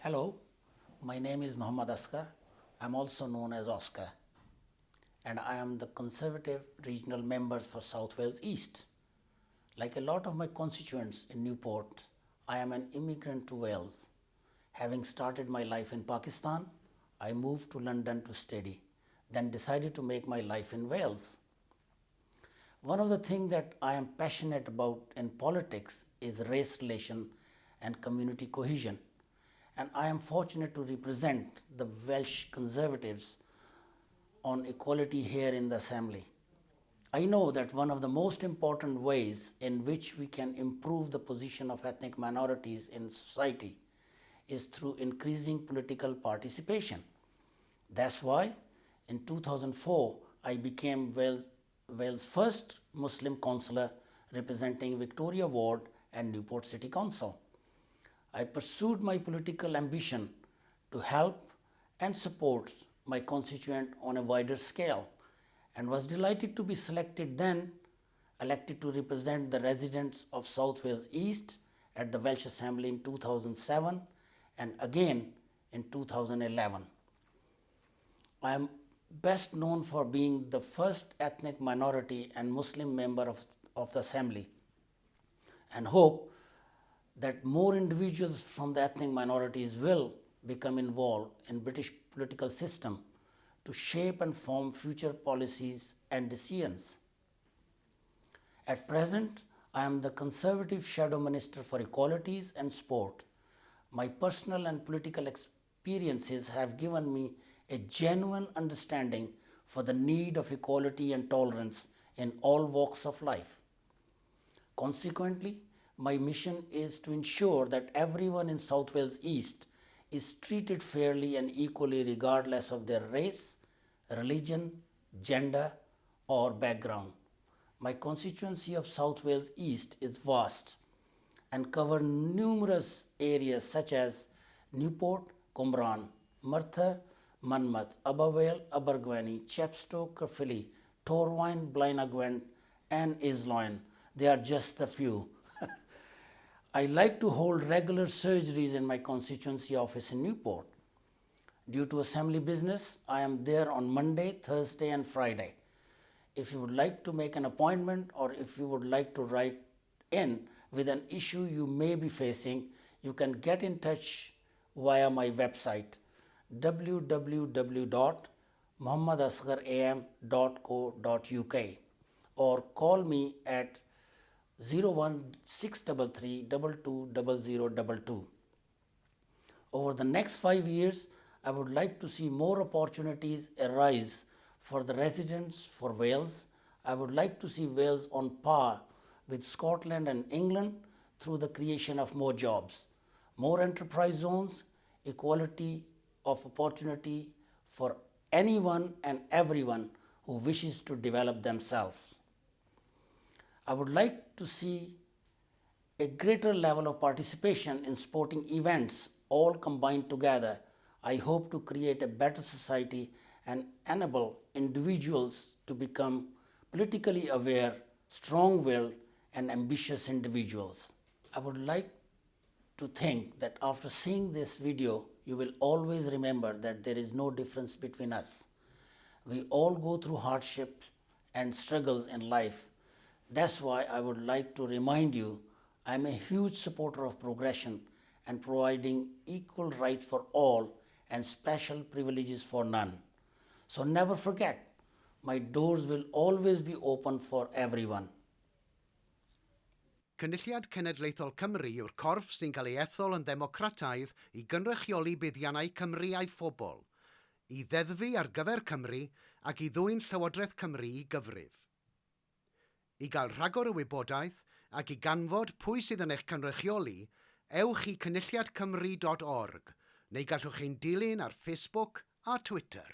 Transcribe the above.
Hello, my name is Mohammad Asghar. I'm also known as Oscar, and I am the Conservative Regional Member for South Wales East. Like a lot of my constituents in Newport, I am an immigrant to Wales. Having started my life in Pakistan, I moved to London to study, then decided to make my life in Wales. One of the things that I am passionate about in politics is race relation and community cohesion. And I am fortunate to represent the Welsh Conservatives on equality here in the Assembly. I know that one of the most important ways in which we can improve the position of ethnic minorities in society is through increasing political participation. That's why in 2004 I became Wales' first Muslim councillor representing Victoria Ward and Newport City Council. I pursued my political ambition to help and support my constituent on a wider scale and was delighted to be elected to represent the residents of South Wales East at the Welsh Assembly in 2007 and again in 2011. I am best known for being the first ethnic minority and Muslim member of the Assembly and hope that more individuals from the ethnic minorities will become involved in British political system to shape and form future policies and decisions. At present, I am the Conservative Shadow Minister for Equalities and Sport. My personal and political experiences have given me a genuine understanding for the need of equality and tolerance in all walks of life. Consequently, my mission is to ensure that everyone in South Wales East is treated fairly and equally regardless of their race, religion, gender or background. My constituency of South Wales East is vast and covers numerous areas such as Newport, Cwmbran, Merthyr, Monmouth, Abergwaun, Abergwenny, Chepstow, Caerphilly, Torfaen, Blaenau and Islwyn. They are just a few. I like to hold regular surgeries in my constituency office in Newport. Due to assembly business, I am there on Monday, Thursday and Friday. If you would like to make an appointment or if you would like to write in with an issue you may be facing, you can get in touch via my website www.mohammadasgharam.co.uk or call me at 01633 220022. Over the next 5 years, I would like to see more opportunities arise for the residents for Wales. I would like to see Wales on par with Scotland and England through the creation of more jobs, more enterprise zones, equality of opportunity for anyone and everyone who wishes to develop themselves. I would like to see a greater level of participation in sporting events all combined together. I hope to create a better society and enable individuals to become politically aware, strong-willed and ambitious individuals. I would like to think that after seeing this video, you will always remember that there is no difference between us. We all go through hardships and struggles in life. That's why I would like to remind you, I am a huge supporter of progression and providing equal rights for all and special privileges for none. So never forget, my doors will always be open for everyone. Cynulliad Cenedlaethol Cymru yw'r corff sy'n cael ei ethol yn ddemocrataidd i gynrychioli buddiannau Cymru a'i phobl, i ddeddfu ar gyfer Cymru ac i ddwyn Llywodraeth Cymru i gyfrif. I gael rhagor o wybodaeth ac i ganfod pwy sydd yn eich cynrychioli, ewch i cynulliadcymru.org neu gallwch chi'n dilyn ar Facebook a Twitter.